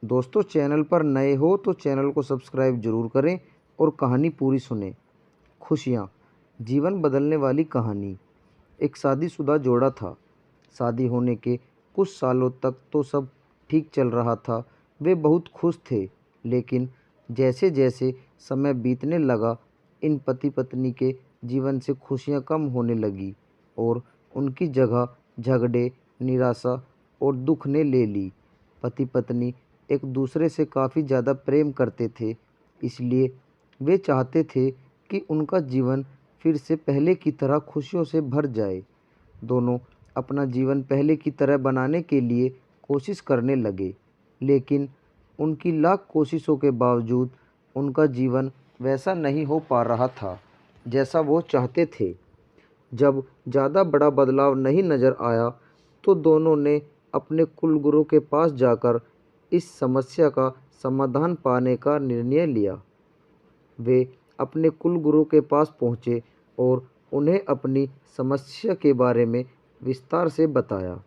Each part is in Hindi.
दोस्तों, चैनल पर नए हो तो चैनल को सब्सक्राइब ज़रूर करें और कहानी पूरी सुनें। खुशियाँ, जीवन बदलने वाली कहानी। एक शादीशुदा जोड़ा था। शादी होने के कुछ सालों तक तो सब ठीक चल रहा था। वे बहुत खुश थे। लेकिन जैसे जैसे समय बीतने लगा, इन पति पत्नी के जीवन से खुशियाँ कम होने लगी और उनकी जगह झगड़े, निराशा और दुख ने ले ली। पति पत्नी एक दूसरे से काफ़ी ज़्यादा प्रेम करते थे, इसलिए वे चाहते थे कि उनका जीवन फिर से पहले की तरह खुशियों से भर जाए। दोनों अपना जीवन पहले की तरह बनाने के लिए कोशिश करने लगे, लेकिन उनकी लाख कोशिशों के बावजूद उनका जीवन वैसा नहीं हो पा रहा था जैसा वो चाहते थे। जब ज़्यादा बड़ा बदलाव नहीं नज़र आया, तो दोनों ने अपने कुलगुरु के पास जाकर इस समस्या का समाधान पाने का निर्णय लिया। वे अपने कुलगुरु के पास पहुँचे और उन्हें अपनी समस्या के बारे में विस्तार से बताया।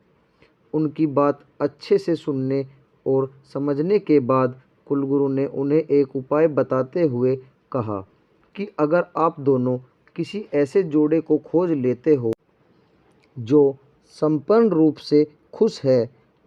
उनकी बात अच्छे से सुनने और समझने के बाद कुलगुरु ने उन्हें एक उपाय बताते हुए कहा कि अगर आप दोनों किसी ऐसे जोड़े को खोज लेते हो जो संपूर्ण रूप से खुश है,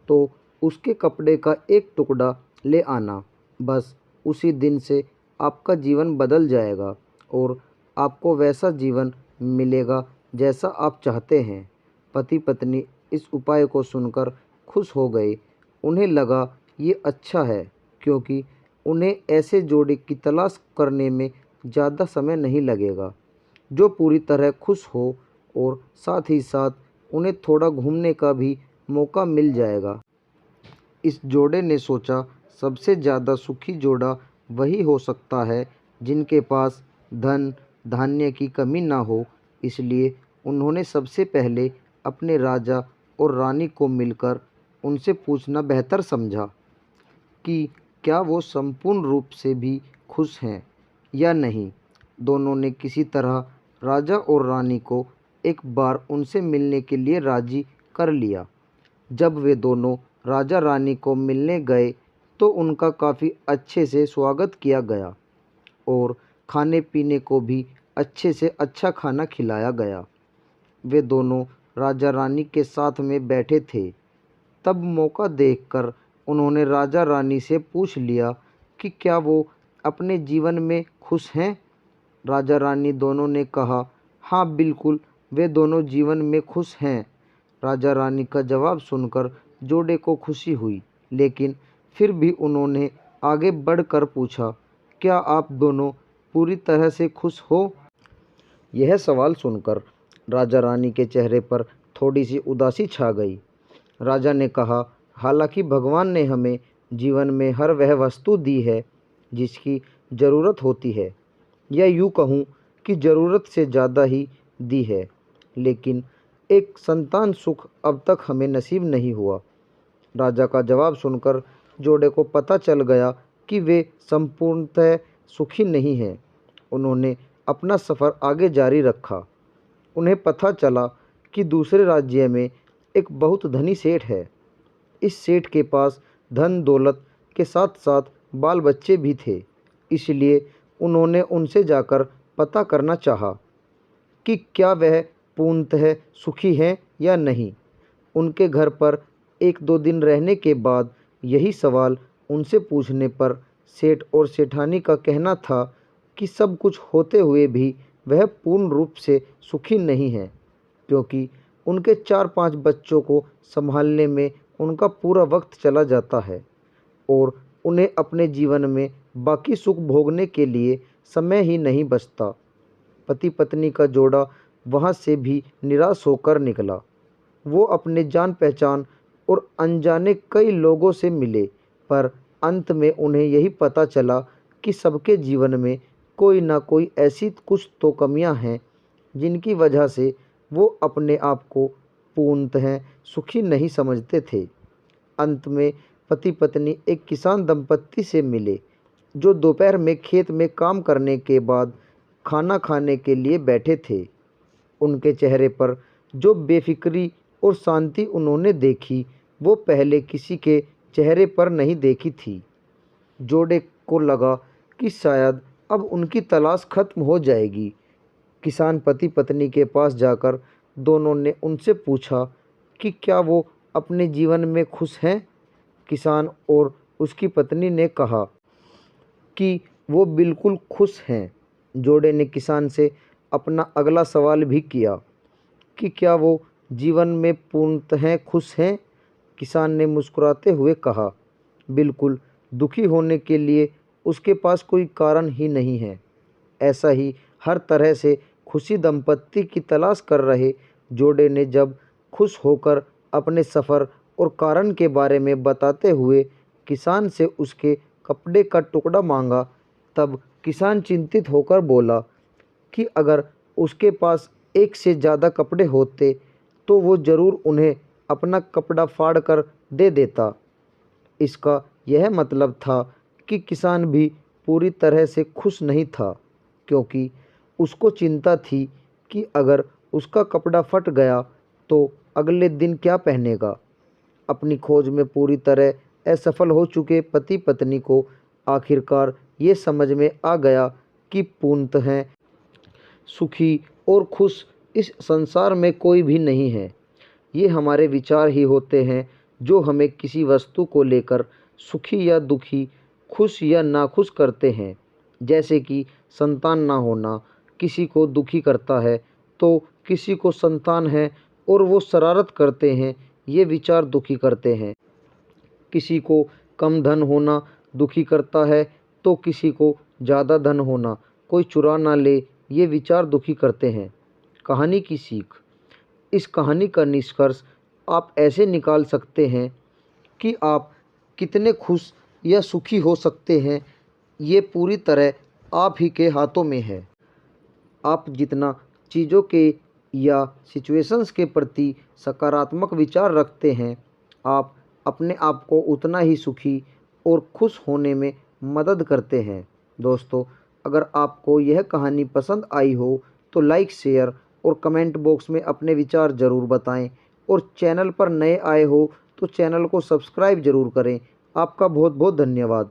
तो उसके कपड़े का एक टुकड़ा ले आना। बस उसी दिन से आपका जीवन बदल जाएगा और आपको वैसा जीवन मिलेगा जैसा आप चाहते हैं। पति पत्नी इस उपाय को सुनकर खुश हो गए। उन्हें लगा ये अच्छा है, क्योंकि उन्हें ऐसे जोड़े की तलाश करने में ज़्यादा समय नहीं लगेगा जो पूरी तरह खुश हो, और साथ ही साथ उन्हें थोड़ा घूमने का भी मौका मिल जाएगा। इस जोड़े ने सोचा, सबसे ज़्यादा सुखी जोड़ा वही हो सकता है जिनके पास धन धान्य की कमी ना हो। इसलिए उन्होंने सबसे पहले अपने राजा और रानी को मिलकर उनसे पूछना बेहतर समझा कि क्या वो संपूर्ण रूप से भी खुश हैं या नहीं। दोनों ने किसी तरह राजा और रानी को एक बार उनसे मिलने के लिए राजी कर लिया। जब वे दोनों राजा रानी को मिलने गए, तो उनका काफ़ी अच्छे से स्वागत किया गया और खाने पीने को भी अच्छे से अच्छा खाना खिलाया गया। वे दोनों राजा रानी के साथ में बैठे थे। तब मौका देखकर उन्होंने राजा रानी से पूछ लिया कि क्या वो अपने जीवन में खुश हैं। राजा रानी दोनों ने कहा, हाँ बिल्कुल, वे दोनों जीवन में खुश हैं। राजा रानी का जवाब सुनकर जोड़े को खुशी हुई, लेकिन फिर भी उन्होंने आगे बढ़कर पूछा, क्या आप दोनों पूरी तरह से खुश हो। यह सवाल सुनकर राजा रानी के चेहरे पर थोड़ी सी उदासी छा गई। राजा ने कहा, हालांकि भगवान ने हमें जीवन में हर वह वस्तु दी है जिसकी ज़रूरत होती है, या यूँ कहूँ कि ज़रूरत से ज़्यादा ही दी है, लेकिन एक संतान सुख अब तक हमें नसीब नहीं हुआ। राजा का जवाब सुनकर जोड़े को पता चल गया कि वे संपूर्णतः सुखी नहीं हैं। उन्होंने अपना सफ़र आगे जारी रखा। उन्हें पता चला कि दूसरे राज्य में एक बहुत धनी सेठ है। इस सेठ के पास धन दौलत के साथ साथ बाल बच्चे भी थे। इसलिए उन्होंने उनसे जाकर पता करना चाहा कि क्या वह पूर्णतः सुखी हैं या नहीं। उनके घर पर एक दो दिन रहने के बाद यही सवाल उनसे पूछने पर सेठ और सेठानी का कहना था कि सब कुछ होते हुए भी वह पूर्ण रूप से सुखी नहीं है, क्योंकि उनके 4-5 बच्चों को संभालने में उनका पूरा वक्त चला जाता है और उन्हें अपने जीवन में बाकी सुख भोगने के लिए समय ही नहीं बचता। पति पत्नी का जोड़ा वहाँ से भी निराश होकर निकला। वो अपने जान पहचान और अनजाने कई लोगों से मिले, पर अंत में उन्हें यही पता चला कि सबके जीवन में कोई ना कोई ऐसी कुछ तो कमियां हैं जिनकी वजह से वो अपने आप को पूर्णतः सुखी नहीं समझते थे। अंत में पति पत्नी एक किसान दंपत्ति से मिले, जो दोपहर में खेत में काम करने के बाद खाना खाने के लिए बैठे थे। उनके चेहरे पर जो बेफिक्री और शांति उन्होंने देखी, वो पहले किसी के चेहरे पर नहीं देखी थी। जोड़े को लगा कि शायद अब उनकी तलाश खत्म हो जाएगी। किसान पति पत्नी के पास जाकर दोनों ने उनसे पूछा कि क्या वो अपने जीवन में खुश हैं। किसान और उसकी पत्नी ने कहा कि वो बिल्कुल खुश हैं। जोड़े ने किसान से अपना अगला सवाल भी किया कि क्या वो जीवन में पूर्णतः खुश हैं। किसान ने मुस्कुराते हुए कहा, बिल्कुल, दुखी होने के लिए उसके पास कोई कारण ही नहीं है। ऐसा ही हर तरह से खुशी दंपत्ति की तलाश कर रहे जोड़े ने जब खुश होकर अपने सफ़र और कारण के बारे में बताते हुए किसान से उसके कपड़े का टुकड़ा मांगा, तब किसान चिंतित होकर बोला कि अगर उसके पास एक से ज़्यादा कपड़े होते तो वो ज़रूर उन्हें अपना कपड़ा फाड़ कर दे देता। इसका यह मतलब था कि किसान भी पूरी तरह से खुश नहीं था, क्योंकि उसको चिंता थी कि अगर उसका कपड़ा फट गया तो अगले दिन क्या पहनेगा। अपनी खोज में पूरी तरह असफल हो चुके पति पत्नी को आखिरकार ये समझ में आ गया कि पूर्णतः सुखी और खुश इस संसार में कोई भी नहीं है। ये हमारे विचार ही होते हैं जो हमें किसी वस्तु को लेकर सुखी या दुखी, खुश या नाखुश करते हैं। जैसे कि संतान ना होना किसी को दुखी करता है, तो किसी को संतान है और वो शरारत करते हैं, ये विचार दुखी करते हैं। किसी को कम धन होना दुखी करता है, तो किसी को ज़्यादा धन होना, कोई चुरा ना ले, ये विचार दुखी करते हैं। कहानी की सीख। इस कहानी का निष्कर्ष आप ऐसे निकाल सकते हैं कि आप कितने खुश या सुखी हो सकते हैं, ये पूरी तरह आप ही के हाथों में है। आप जितना चीज़ों के या सिचुएशंस के प्रति सकारात्मक विचार रखते हैं, आप अपने आप को उतना ही सुखी और खुश होने में मदद करते हैं। दोस्तों, अगर आपको यह कहानी पसंद आई हो तो लाइक, शेयर और कमेंट बॉक्स में अपने विचार ज़रूर बताएं, और चैनल पर नए आए हो तो चैनल को सब्सक्राइब ज़रूर करें। आपका बहुत बहुत धन्यवाद।